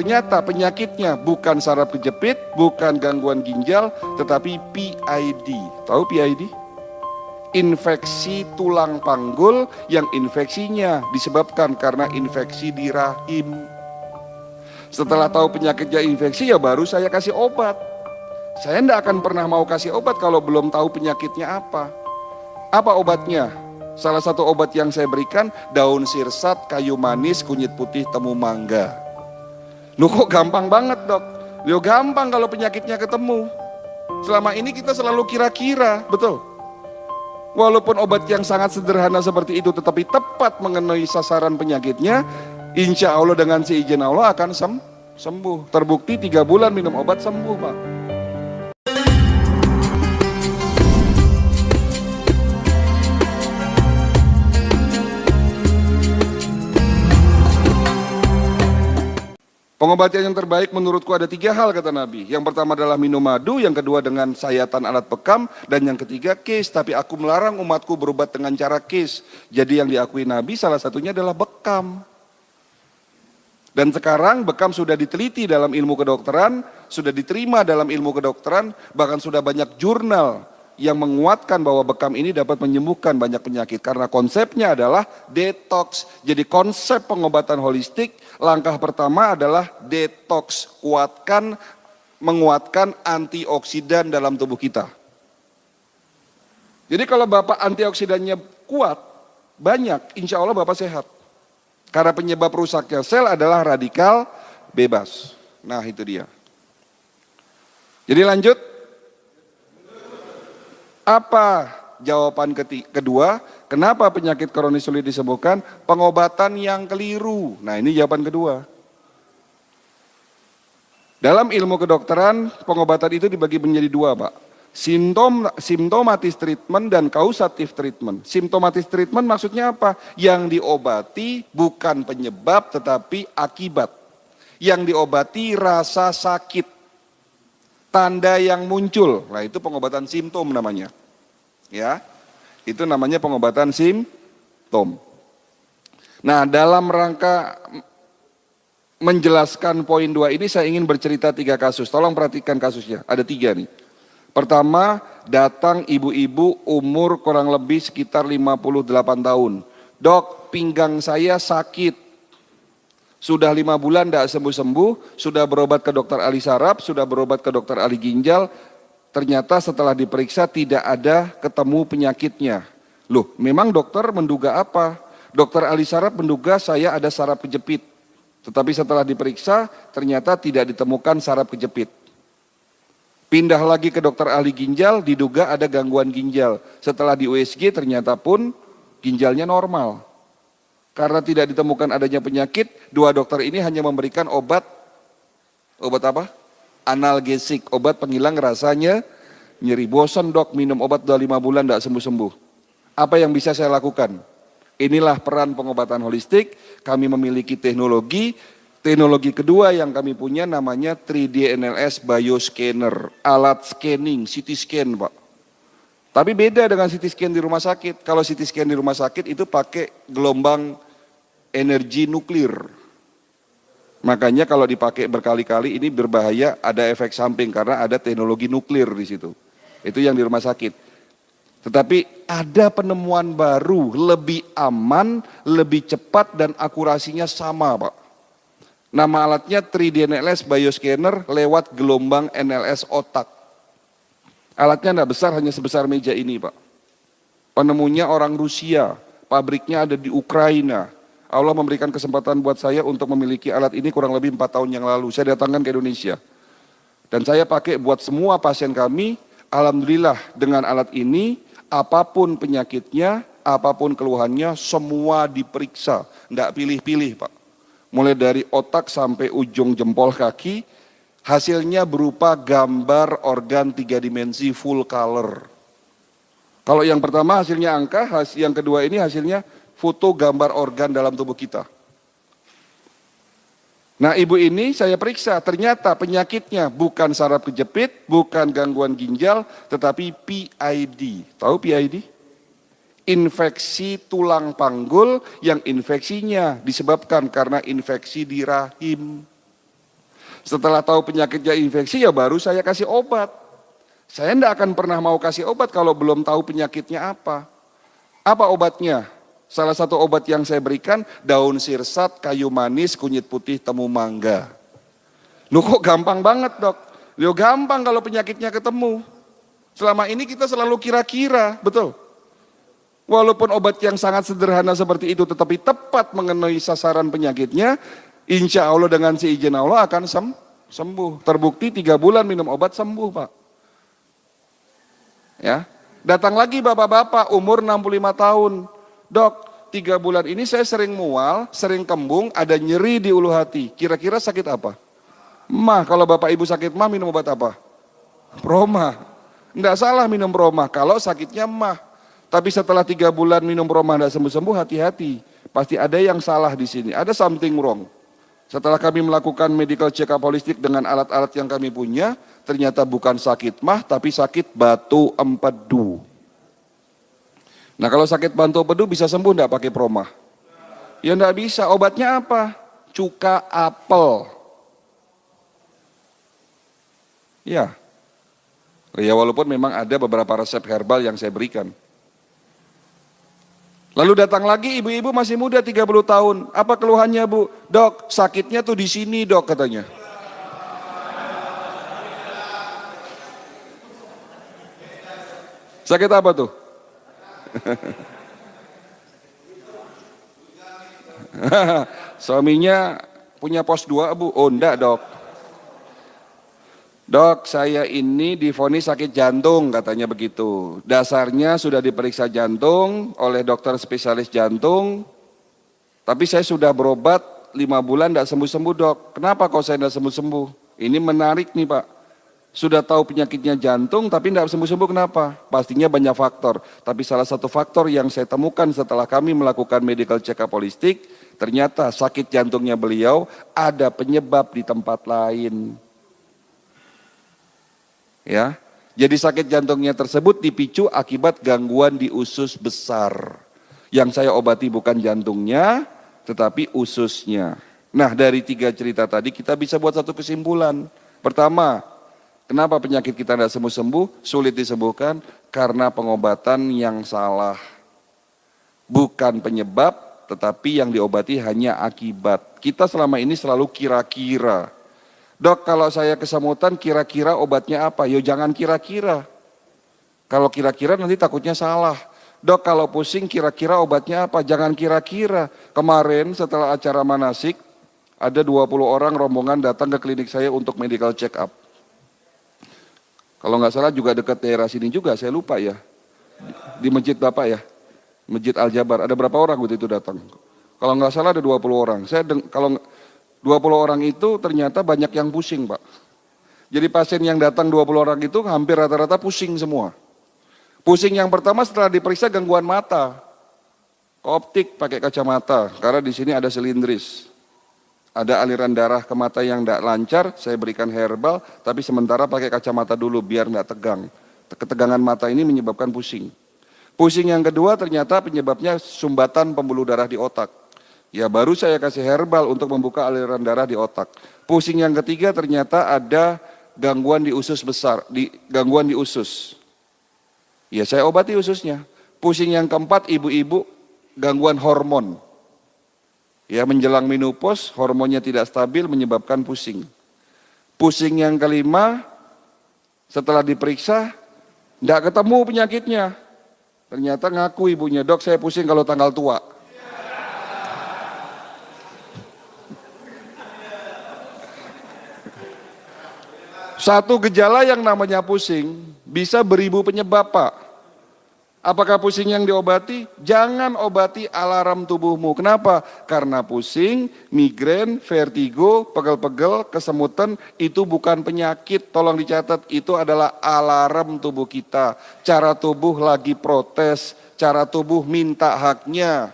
Ternyata penyakitnya bukan saraf kejepit, bukan gangguan ginjal, tetapi PID. Tahu PID? Infeksi tulang panggul yang infeksinya disebabkan karena infeksi di rahim. Setelah tahu penyakitnya infeksi, ya baru saya kasih obat. Saya tidak akan pernah mau kasih obat kalau belum tahu penyakitnya apa. Apa obatnya? Salah satu obat yang saya berikan, daun sirsat, kayu manis, kunyit putih, temu mangga. Loh kok gampang banget dok? Loh gampang kalau penyakitnya ketemu. Selama ini kita selalu kira-kira, betul? Walaupun obat yang sangat sederhana seperti itu tetapi tepat mengenai sasaran penyakitnya, insya Allah dengan seizin Allah akan sembuh. Terbukti 3 bulan minum obat sembuh Pak. Pengobatan yang terbaik menurutku ada 3 hal kata Nabi. Yang pertama adalah minum madu, yang kedua dengan sayatan alat bekam, dan yang ketiga kis. Tapi aku melarang umatku berobat dengan cara kis. Jadi yang diakui Nabi salah satunya adalah bekam. Dan sekarang bekam sudah diteliti dalam ilmu kedokteran, sudah diterima dalam ilmu kedokteran, bahkan sudah banyak jurnal yang menguatkan bahwa bekam ini dapat menyembuhkan banyak penyakit. Karena konsepnya adalah detox. Jadi konsep pengobatan holistik, langkah pertama adalah detox. Menguatkan antioksidan dalam tubuh kita. Jadi kalau Bapak antioksidannya kuat, banyak, insya Allah Bapak sehat. Karena penyebab rusaknya sel adalah radikal bebas. Nah itu dia. Jadi lanjut. Apa jawaban kedua? Kenapa penyakit kronis sulit disembuhkan? Pengobatan yang keliru. Nah ini jawaban kedua. Dalam ilmu kedokteran, pengobatan itu dibagi menjadi 2 Pak. Simptomatis treatment dan kausatif treatment. Simptomatis treatment maksudnya apa? Yang diobati bukan penyebab tetapi akibat. Yang diobati rasa sakit. Tanda yang muncul, nah itu pengobatan simptom namanya, ya, itu namanya pengobatan simptom. Nah dalam rangka menjelaskan poin 2 ini saya ingin bercerita 3 kasus, tolong perhatikan kasusnya, ada 3 nih. Pertama, datang ibu-ibu umur kurang lebih sekitar 58 tahun, dok pinggang saya sakit. Sudah 5 bulan tidak sembuh-sembuh, sudah berobat ke dokter ahli saraf, sudah berobat ke dokter ahli ginjal, ternyata setelah diperiksa tidak ada ketemu penyakitnya. Loh, memang dokter menduga apa? Dokter ahli saraf menduga saya ada saraf kejepit, tetapi setelah diperiksa ternyata tidak ditemukan saraf kejepit. Pindah lagi ke dokter ahli ginjal, diduga ada gangguan ginjal. Setelah di USG ternyata pun ginjalnya normal. Karena tidak ditemukan adanya penyakit, 2 dokter ini hanya memberikan obat apa? Analgesik, obat penghilang rasanya nyeri. Bosan dok, minum obat udah 5 bulan tidak sembuh-sembuh. Apa yang bisa saya lakukan? Inilah peran pengobatan holistik, kami memiliki teknologi. Teknologi kedua yang kami punya namanya 3D NLS Bioscanner, alat scanning, CT scan Pak. Tapi beda dengan CT scan di rumah sakit. Kalau CT scan di rumah sakit itu pakai gelombang energi nuklir. Makanya kalau dipakai berkali-kali ini berbahaya, ada efek samping karena ada teknologi nuklir di situ. Itu yang di rumah sakit. Tetapi ada penemuan baru, lebih aman, lebih cepat dan akurasinya sama Pak. Nama alatnya 3D NLS Bioscanner lewat gelombang NLS otak. Alatnya tidak besar, hanya sebesar meja ini Pak. Penemunya orang Rusia, pabriknya ada di Ukraina. Allah memberikan kesempatan buat saya untuk memiliki alat ini kurang lebih 4 tahun yang lalu. Saya datangkan ke Indonesia. Dan saya pakai buat semua pasien kami, alhamdulillah dengan alat ini, apapun penyakitnya, apapun keluhannya, semua diperiksa. Tidak pilih-pilih Pak. Mulai dari otak sampai ujung jempol kaki, hasilnya berupa gambar organ 3 dimensi full color. Kalau yang pertama hasilnya angka, yang kedua ini hasilnya foto gambar organ dalam tubuh kita. Nah ibu ini saya periksa, ternyata penyakitnya bukan saraf kejepit, bukan gangguan ginjal, tetapi PID. Tahu PID? Infeksi tulang panggul yang infeksinya disebabkan karena infeksi di rahim. Setelah tahu penyakitnya infeksi ya baru saya kasih obat. Saya tidak akan pernah mau kasih obat kalau belum tahu penyakitnya apa. Apa obatnya? Salah satu obat yang saya berikan daun sirsat, kayu manis, kunyit putih, temu mangga. Loh kok gampang banget dok? Loh gampang kalau penyakitnya ketemu. Selama ini kita selalu kira-kira, betul? Walaupun obat yang sangat sederhana seperti itu tetapi tepat mengenai sasaran penyakitnya, insya Allah dengan seizin Allah akan sembuh. Terbukti 3 bulan minum obat sembuh Pak. Ya, datang lagi bapak-bapak umur 65 tahun. Dok, 3 bulan ini saya sering mual, sering kembung, ada nyeri di ulu hati. Kira-kira sakit apa? Mah, kalau bapak ibu sakit mah minum obat apa? Proma. Enggak salah minum proma kalau sakitnya mah. Tapi setelah 3 bulan minum proma enggak sembuh-sembuh, hati-hati. Pasti ada yang salah di sini, ada something wrong. Setelah kami melakukan medical check up holistik dengan alat-alat yang kami punya, ternyata bukan sakit mah, tapi sakit batu empedu. Nah kalau sakit batu empedu bisa sembuh enggak pakai proma? Ya enggak bisa, obatnya apa? Cuka apel. Ya. Ya walaupun memang ada beberapa resep herbal yang saya berikan. Lalu datang lagi ibu-ibu masih muda 30 tahun. Apa keluhannya Bu? Dok, sakitnya tuh di sini dok katanya. Sakit apa tuh? Suaminya punya pos 2 Bu? Oh enggak dok. Dok, saya ini divonis sakit jantung katanya begitu. Dasarnya sudah diperiksa jantung oleh dokter spesialis jantung. Tapi saya sudah berobat 5 bulan tidak sembuh-sembuh dok. Kenapa kok saya tidak sembuh-sembuh? Ini menarik nih Pak. Sudah tahu penyakitnya jantung tapi tidak sembuh-sembuh kenapa? Pastinya banyak faktor. Tapi salah satu faktor yang saya temukan setelah kami melakukan medical check up holistik, ternyata sakit jantungnya beliau ada penyebab di tempat lain. Ya, jadi sakit jantungnya tersebut dipicu akibat gangguan di usus besar. Yang saya obati bukan jantungnya, tetapi ususnya. Nah dari 3 cerita tadi kita bisa buat satu kesimpulan. Pertama, kenapa penyakit kita tidak sembuh-sembuh, sulit disembuhkan? Karena pengobatan yang salah. Bukan penyebab, tetapi yang diobati hanya akibat. Kita selama ini selalu kira-kira. Dok, kalau saya kesemutan kira-kira obatnya apa? Yo jangan kira-kira. Kalau kira-kira nanti takutnya salah. Dok, kalau pusing kira-kira obatnya apa? Jangan kira-kira. Kemarin setelah acara manasik, ada 20 orang rombongan datang ke klinik saya untuk medical check up. Kalau nggak salah juga dekat daerah sini juga, saya lupa ya. Di masjid Bapak ya, Masjid Al-Jabar. Ada berapa orang waktu itu datang? Kalau nggak salah ada 20 orang. Kalau 20 orang itu ternyata banyak yang pusing Pak. Jadi pasien yang datang 20 orang itu hampir rata-rata pusing semua. Pusing yang pertama setelah diperiksa gangguan mata. Optik pakai kacamata karena di sini ada silindris. Ada aliran darah ke mata yang tidak lancar, saya berikan herbal tapi sementara pakai kacamata dulu biar tidak tegang. Ketegangan mata ini menyebabkan pusing. Pusing yang kedua ternyata penyebabnya sumbatan pembuluh darah di otak. Ya baru saya kasih herbal untuk membuka aliran darah di otak. Pusing yang ketiga ternyata ada gangguan di usus besar, gangguan di usus. Ya saya obati ususnya. Pusing yang keempat ibu-ibu gangguan hormon. Ya menjelang menopause hormonnya tidak stabil menyebabkan pusing. Pusing yang kelima setelah diperiksa tidak ketemu penyakitnya. Ternyata ngaku ibunya, dok saya pusing kalau tanggal tua. Satu gejala yang namanya pusing bisa beribu penyebab Pak. Apakah pusing yang diobati? Jangan obati alarm tubuhmu. Kenapa? Karena pusing, migrain, vertigo, pegel-pegel, kesemutan itu bukan penyakit. Tolong dicatat, itu adalah alarm tubuh kita. Cara tubuh lagi protes, cara tubuh minta haknya.